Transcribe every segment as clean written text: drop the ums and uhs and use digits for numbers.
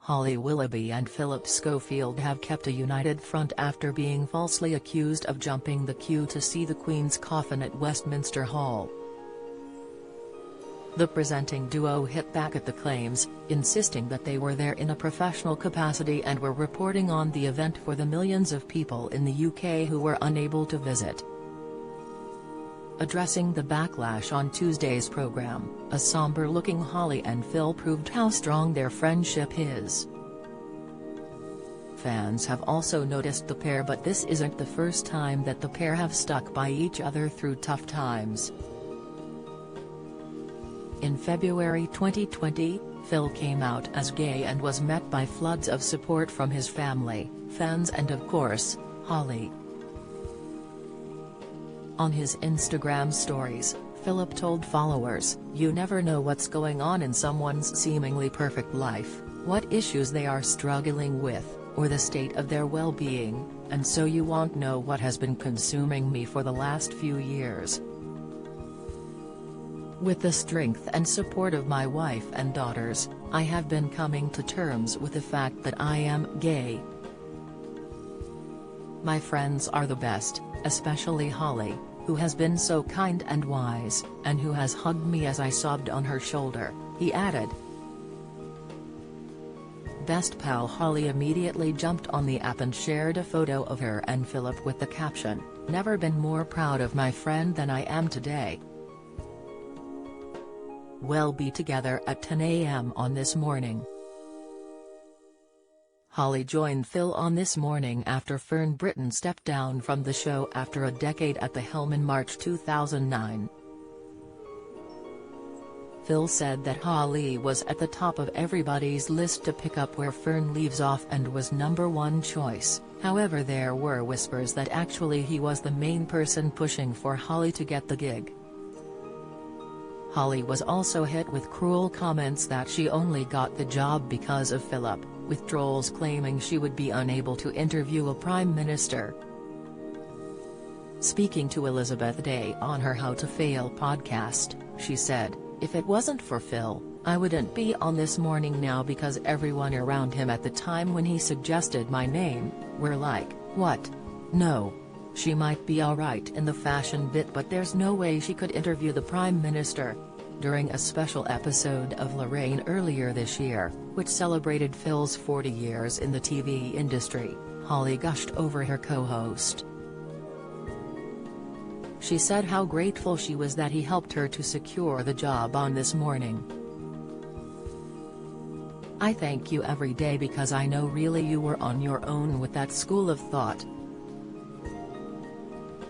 Holly Willoughby and Phillip Schofield have kept a united front after being falsely accused of jumping the queue to see the Queen's coffin at Westminster Hall. The presenting duo hit back at the claims, insisting that they were there in a professional capacity and were reporting on the event for the millions of people in the UK who were unable to visit. Addressing the backlash on Tuesday's programme, a somber-looking Holly and Phil proved how strong their friendship is. Fans have also noticed the pair, but this isn't the first time that the pair have stuck by each other through tough times. In February 2020, Phil came out as gay and was met by floods of support from his family, fans and of course, Holly. On his Instagram stories, Phillip told followers, "You never know what's going on in someone's seemingly perfect life, what issues they are struggling with, or the state of their well-being, and so you won't know what has been consuming me for the last few years. With the strength and support of my wife and daughters, I have been coming to terms with the fact that I am gay. My friends are the best, especially Holly, who has been so kind and wise, and who has hugged me as I sobbed on her shoulder," he added. Best pal Holly immediately jumped on the app and shared a photo of her and Phillip with the caption, "Never been more proud of my friend than I am today. We'll be together at 10 a.m. on this morning." Holly joined Phil on This Morning after Fern Britton stepped down from the show after a decade at the helm in March 2009. Phil said that Holly was at the top of everybody's list to pick up where Fern leaves off and was #1 choice, however there were whispers that actually he was the main person pushing for Holly to get the gig. Holly was also hit with cruel comments that she only got the job because of Phillip, with trolls claiming she would be unable to interview a prime minister. Speaking to Elizabeth Day on her How to Fail podcast, she said, "If it wasn't for Phil, I wouldn't be on This Morning now because everyone around him at the time when he suggested my name, were like, what? No. She might be alright in the fashion bit but there's no way she could interview the Prime Minister." During a special episode of Lorraine earlier this year, which celebrated Phil's 40 years in the TV industry, Holly gushed over her co-host. She said how grateful she was that he helped her to secure the job on This Morning. "I thank you every day because I know really you were on your own with that school of thought.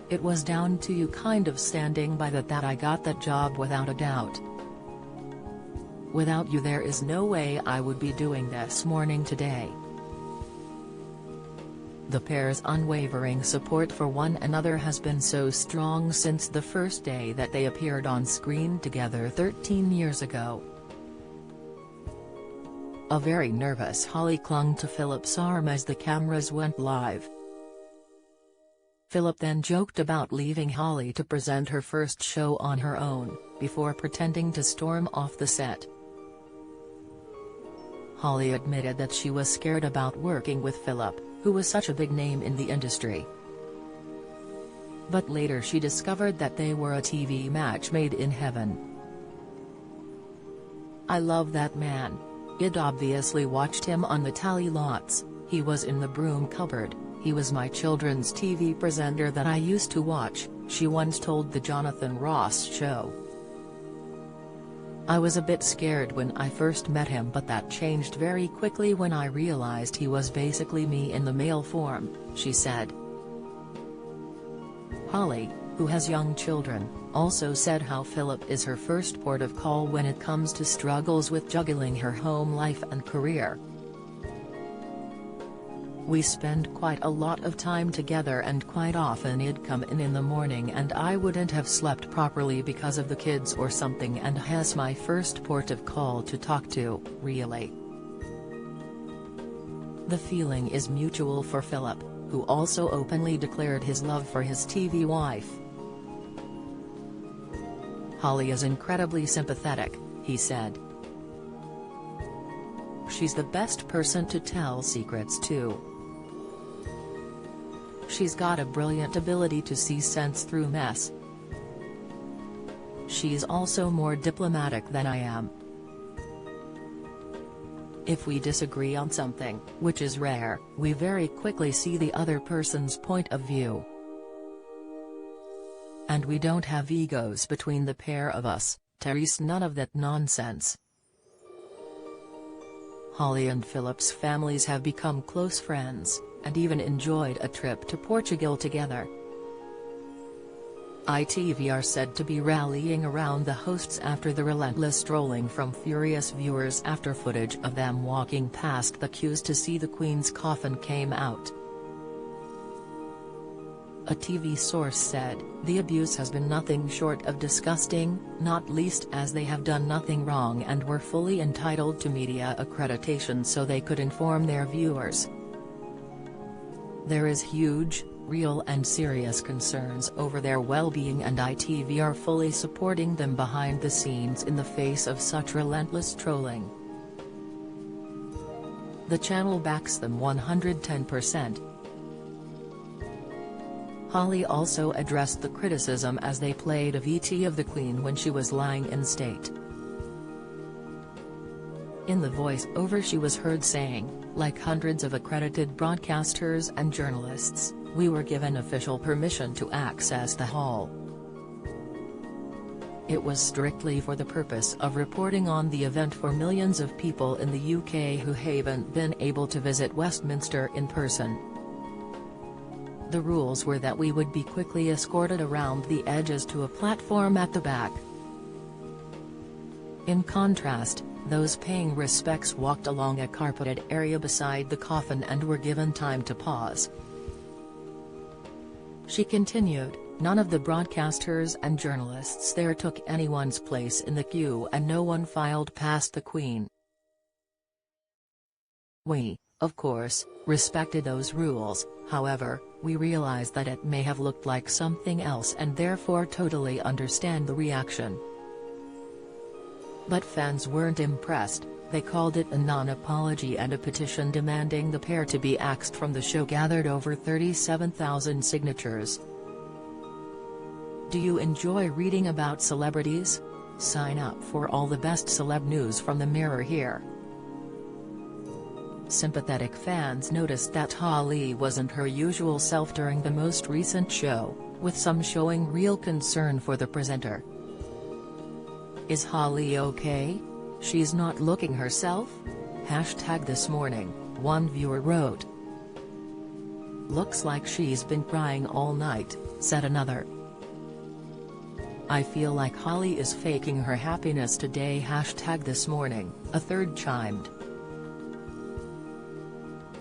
It was down to you kind of standing by that I got that job without a doubt. Without you there is no way I would be doing This Morning today." The pair's unwavering support for one another has been so strong since the first day that they appeared on screen together 13 years ago. A very nervous Holly clung to Phillip's arm as the cameras went live. Phillip then joked about leaving Holly to present her first show on her own, before pretending to storm off the set. Holly admitted that she was scared about working with Phillip, who was such a big name in the industry. But later she discovered that they were a TV match made in heaven. "I love that man. I'd obviously watched him on the tally lots, he was in the broom cupboard. He was my children's TV presenter that I used to watch," she once told the Jonathan Ross show. "I was a bit scared when I first met him but that changed very quickly when I realized he was basically me in the male form," she said. Holly, who has young children, also said how Phillip is her first port of call when it comes to struggles with juggling her home life and career. "We spend quite a lot of time together and quite often he'd come in the morning and I wouldn't have slept properly because of the kids or something and he's my first port of call to talk to, really. The feeling is mutual for Phillip, who also openly declared his love for his TV wife. Holly is incredibly sympathetic," he said. She's the best person to tell secrets to. She's got a brilliant ability to see sense through mess. She's also more diplomatic than I am. If we disagree on something, which is rare, we very quickly see the other person's point of view. And we don't have egos between the pair of us, Therese, none of that nonsense. Holly and Philip's families have become close friends, and even enjoyed a trip to Portugal together. ITV are said to be rallying around the hosts after the relentless trolling from furious viewers after footage of them walking past the queues to see the Queen's coffin came out. A TV source said, "The abuse has been nothing short of disgusting, not least as they have done nothing wrong and were fully entitled to media accreditation so they could inform their viewers. There is huge, real and serious concerns over their well-being and ITV are fully supporting them behind the scenes in the face of such relentless trolling. The channel backs them 110%. Holly also addressed the criticism as they played a VT of the Queen when she was lying in state. In the voice-over she was heard saying, "Like hundreds of accredited broadcasters and journalists, we were given official permission to access the hall. It was strictly for the purpose of reporting on the event for millions of people in the UK who haven't been able to visit Westminster in person. The rules were that we would be quickly escorted around the edges to a platform at the back. In contrast, those paying respects walked along a carpeted area beside the coffin and were given time to pause." She continued, "None of the broadcasters and journalists there took anyone's place in the queue and no one filed past the Queen. We, of course, respected those rules, however, we realize that it may have looked like something else and therefore totally understand the reaction. But fans weren't impressed, they called it a non-apology and a petition demanding the pair to be axed from the show gathered over 37,000 signatures. Do you enjoy reading about celebrities? Sign up for all the best celeb news from the Mirror here." Sympathetic fans noticed that Holly wasn't her usual self during the most recent show, with some showing real concern for the presenter. "Is Holly okay? She's not looking herself?" #this morning, one viewer wrote. "Looks like she's been crying all night," said another. "I feel like Holly is faking her happiness today #this morning, a third chimed.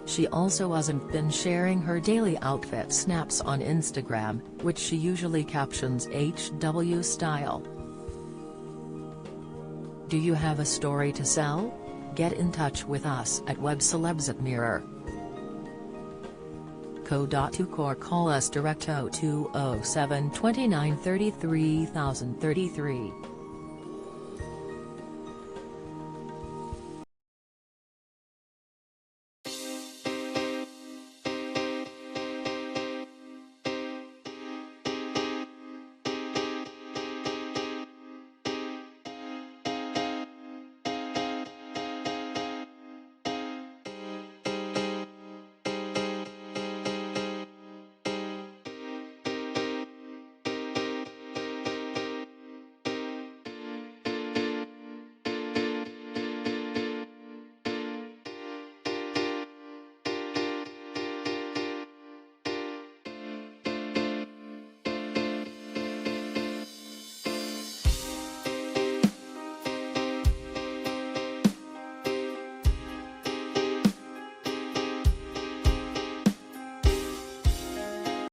She also hasn't been sharing her daily outfit snaps on Instagram, which she usually captions HW style. Do you have a story to sell? Get in touch with us at webcelebs@mirror.co.uk or call us direct 0207 29 33 033.